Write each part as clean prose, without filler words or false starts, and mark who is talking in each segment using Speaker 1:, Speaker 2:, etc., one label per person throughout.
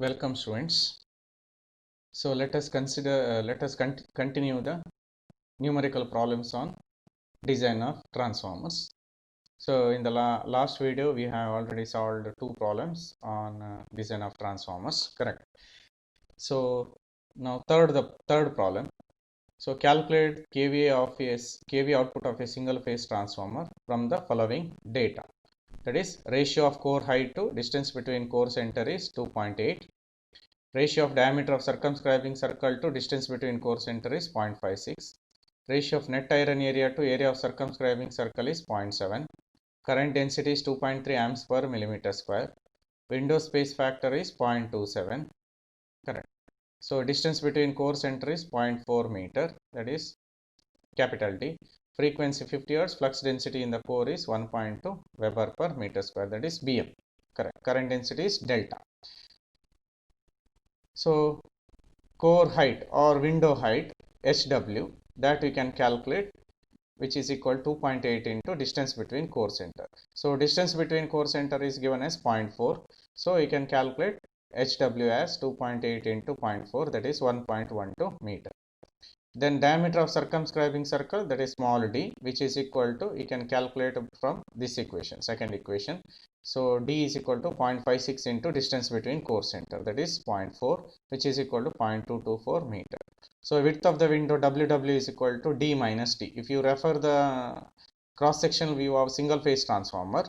Speaker 1: Welcome students. So let us continue the numerical problems on design of transformers. So in the last video we have already solved two problems on design of transformers, correct? So now the third problem. So calculate KVA output of a single phase transformer from the following data. That is, ratio of core height to distance between core center is 2.8. Ratio of diameter of circumscribing circle to distance between core center is 0.56. Ratio of net iron area to area of circumscribing circle is 0.7. Current density is 2.3 amps per millimeter square. Window space factor is 0.27. Correct. So distance between core center is 0.4 meter, that is capital D. Frequency 50 Hz. Flux density in the core is 1.2 Weber per meter square, that is Bm. Correct. Current density is delta. So core height or window height HW, that we can calculate, which is equal to 2.8 into distance between core center. So distance between core center is given as 0.4. So you can calculate HW as 2.8 into 0.4, that is 1.12 meter. Then diameter of circumscribing circle, that is small d, which is equal to, you can calculate from this equation, second equation. So d is equal to 0.56 into distance between core center, that is 0.4, which is equal to 0.224 meter. So width of the window WW is equal to d minus d. If you refer the cross-sectional view of single phase transformer,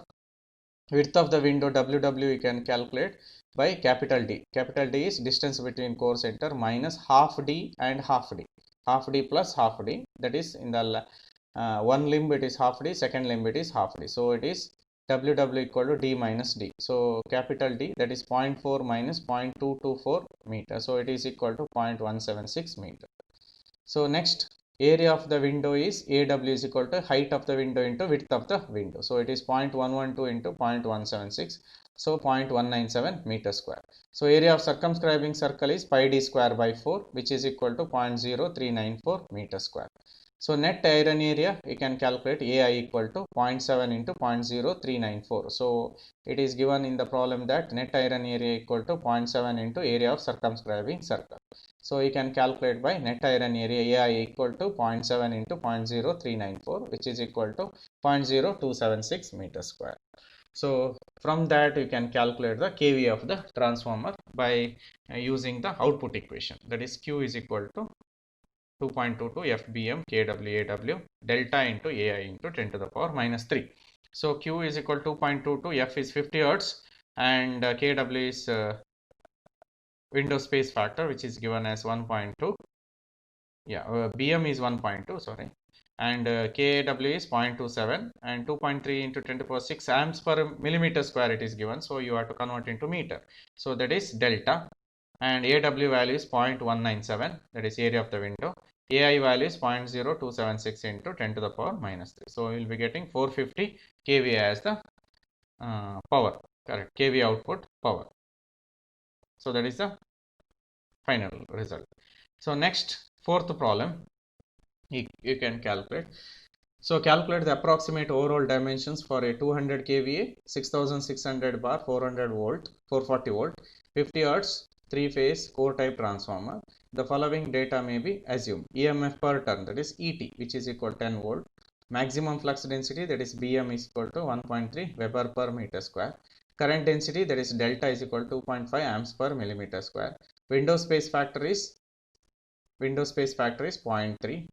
Speaker 1: width of the window WW you can calculate by capital D. Capital D is distance between core center minus half d and half d. Half d plus half d, that is in the one limb it is half d, second limb it is half d. So it is WW equal to d minus d. So capital D, that is 0.4 minus 0.224 meter. So it is equal to 0.176 meter. So next, area of the window is AW is equal to height of the window into width of the window. So it is 0.112 into 0.176. So 0.197 meter square. So area of circumscribing circle is pi d square by 4, which is equal to 0.0394 meter square. So net iron area, you can calculate AI equal to 0.7 into 0.0394. So it is given in the problem that net iron area equal to 0.7 into area of circumscribing circle. So you can calculate by net iron area AI equal to 0.7 into 0.0394, which is equal to 0.0276 meter square. So from that you can calculate the kVA of the transformer by using the output equation, that is Q is equal to 2.22 FBM kWAW delta into AI into 10 to the power minus 3. So Q is equal to 2.22, F is 50 Hz and kW is window space factor, which is given as 1.2. BM is 1.2, sorry, and kW is 0.27 and 2.3 into 10 to the power 6 amps per millimeter square it is given. So you have to convert into meter. So that is delta, and AW value is 0.197, that is area of the window. AI value is 0.0276 into 10 to the power minus 3. So we will be getting 450 kVA as the power, correct, kVA output power. So that is the final result. So next, fourth problem, you can calculate. So calculate the approximate overall dimensions for a 200 kVA, 6600 bar, 400 volt, 440 volt, 50 Hz, 3-phase core type transformer. The following data may be assumed. EMF per turn, that is ET, which is equal to 10 volt. Maximum flux density, that is BM, is equal to 1.3 Weber per meter square. Current density, that is delta, is equal to 2.5 amps per millimeter square. Window space factor is 0.3,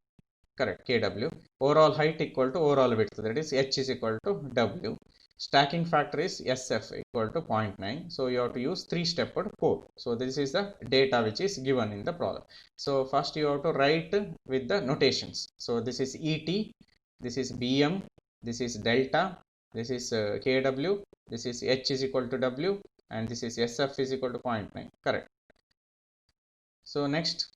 Speaker 1: correct, kW. Overall height equal to overall width, that is H is equal to W. Stacking factor is SF equal to 0.9. So you have to use 3-stepped code. So this is the data which is given in the problem. So first you have to write with the notations. So this is ET, this is BM, this is delta, this is kW, this is H is equal to W, and this is SF is equal to 0.9, correct. So next,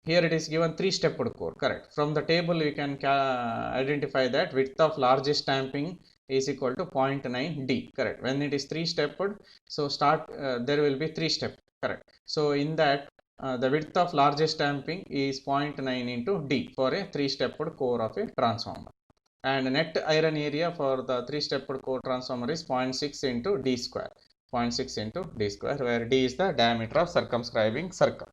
Speaker 1: here it is given 3-stepped code, correct. From the table you can identify that width of largest stamping is equal to 0.9 D, correct. When it is 3-stepped, so there will be 3-step, correct. So in that the width of largest stamping is 0.9 into D for a 3-stepped core of a transformer, and net iron area for the 3-stepped core transformer is 0.6 into D square. 0.6 into d square, where d is the diameter of circumscribing circle.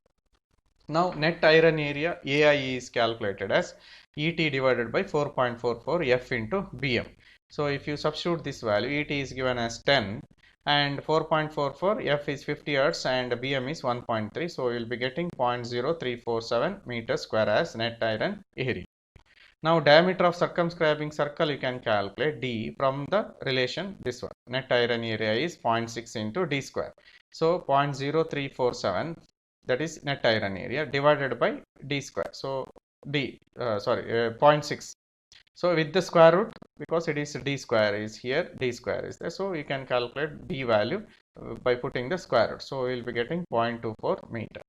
Speaker 1: Now net iron area AIE is calculated as ET divided by 4.44 F into BM. So if you substitute this value, ET is given as 10 and 4.44, F is 50 hertz and BM is 1.3. So we will be getting 0.0347 meters square as net iron area. Now diameter of circumscribing circle you can calculate d from the relation this one. Net iron area is 0.6 into d square. So 0.0347, that is net iron area, divided by d square. So 0.6. So with the square root, because it is d square is here, d square is there. So you can calculate d value by putting the square root. So we will be getting 0.24 meter.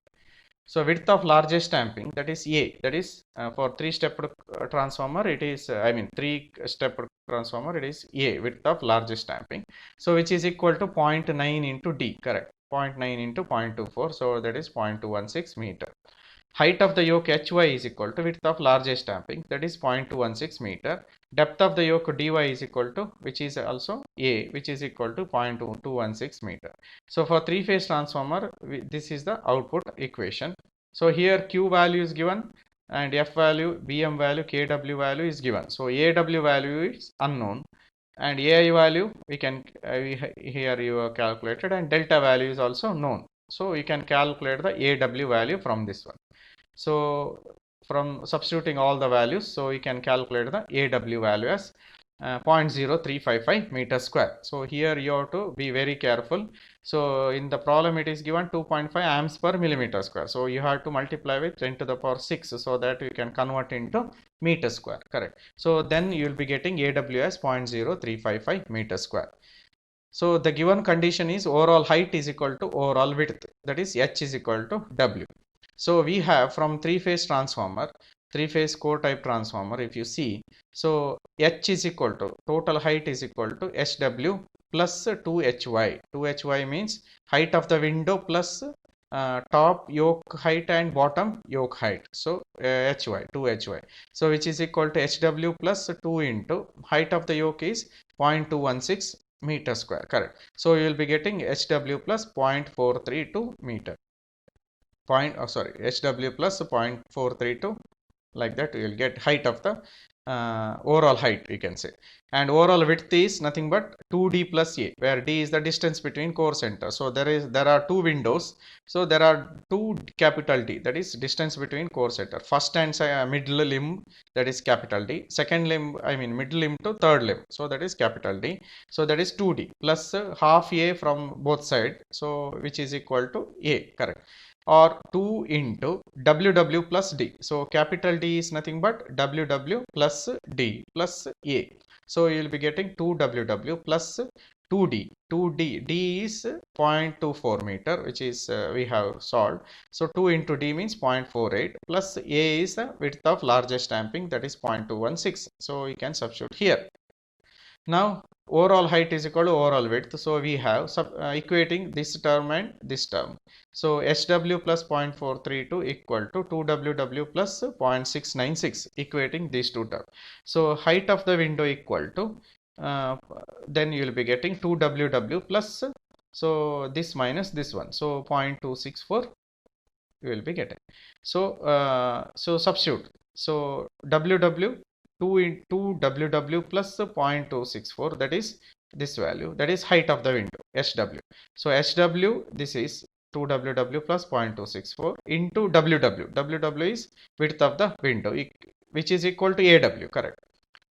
Speaker 1: So width of largest damping, that is A, that is for 3-stepped transformer, it is 3-stepped transformer, it is A, width of largest damping. So which is equal to 0.9 into D, correct, 0.9 into 0.24, so that is 0.216 meter. Height of the yoke HY is equal to width of largest damping, that is 0.216 meter. Depth of the yoke dy is equal to, which is also A, which is equal to 0.216 meter. So for 3-phase transformer, this is the output equation. So here Q value is given and F value, BM value, KW value is given. So AW value is unknown and AI value we can here you have calculated, and delta value is also known. So we can calculate the AW value from this one. So from substituting all the values, so we can calculate the AW value as 0.0355 meter square. So here you have to be very careful. So in the problem it is given 2.5 amps per millimeter square. So you have to multiply with 10 to the power 6 so that you can convert into meter square, correct. So then you will be getting AW as 0.0355 meter square. So the given condition is overall height is equal to overall width, that is H is equal to W. So we have from 3-phase transformer, 3-phase core type transformer, if you see, so H is equal to, total height is equal to HW plus 2HY. 2HY means height of the window plus top yoke height and bottom yoke height. So HY, 2HY. So which is equal to HW plus 2 into height of the yoke is 0.216 meter square, correct. So you will be getting HW plus 0.432 meter. HW plus 0.432, like that you will get height of the overall height, you can say. And overall width is nothing but 2D plus A, where D is the distance between core center. So there are two windows. So there are two capital D, that is distance between core center. First and middle limb, that is capital D. Second limb, middle limb to third limb. So that is capital D. So that is 2D plus half A from both sides. So which is equal to A, correct. Or 2 into WW plus D. So capital D is nothing but WW plus D plus A. So you will be getting 2WW plus 2D. 2D. D is 0.24 meter, which is we have solved. So 2 into D means 0.48 plus A is the width of largest damping, that is 0.216. So you can substitute here. Now overall height is equal to overall width. So we have equating this term and this term. So HW plus 0.432 equal to 2WW plus 0.696, equating these two terms. So height of the window equal to, then you will be getting 2WW plus, so this minus this one, so 0.264 you will be getting. So so substitute. So WW 2 into WW plus 0.264, that is this value, that is height of the window, HW. So HW, this is 2WW plus 0.264 into WW. WW is width of the window, which is equal to AW, correct.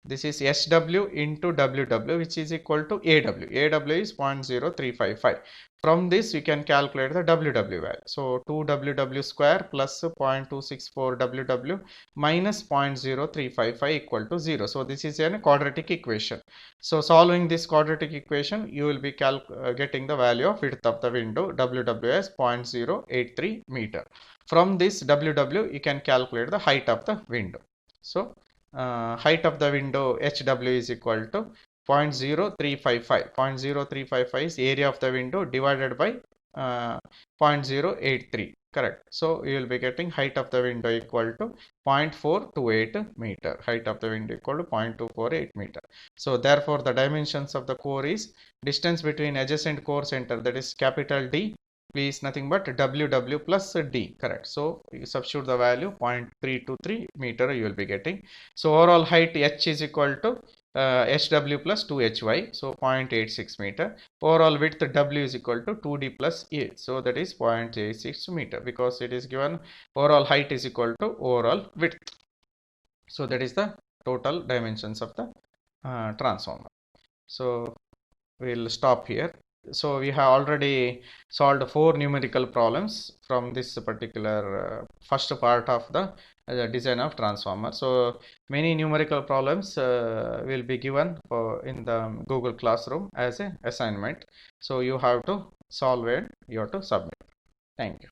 Speaker 1: This is SW into WW, which is equal to AW. AW is 0.0355. From this, you can calculate the WW value. So 2WW square plus 0.264 WW minus 0.0355 equal to 0. So this is a quadratic equation. So solving this quadratic equation, you will be getting the value of width of the window, WW as 0.083 meter. From this WW, you can calculate the height of the window. So height of the window HW is equal to 0.0355. 0.0355 is area of the window divided by 0.083. Correct. So you will be getting height of the window equal to 0.428 meter. Height of the window equal to 0.248 meter. So therefore the dimensions of the core is distance between adjacent core center, that is capital D, is nothing but WW plus D. Correct. So you substitute the value 0.323 meter you will be getting. So overall height H is equal to HW plus 2HY, so 0.86 meter. Overall width W is equal to 2D plus A, so that is 0.86 meter, because it is given overall height is equal to overall width. So that is the total dimensions of the transformer. So we'll stop here. So we have already solved 4 numerical problems from this particular first part of the design of transformer. So many numerical problems will be given in the Google Classroom as an assignment. So you have to solve and you have to submit. Thank you.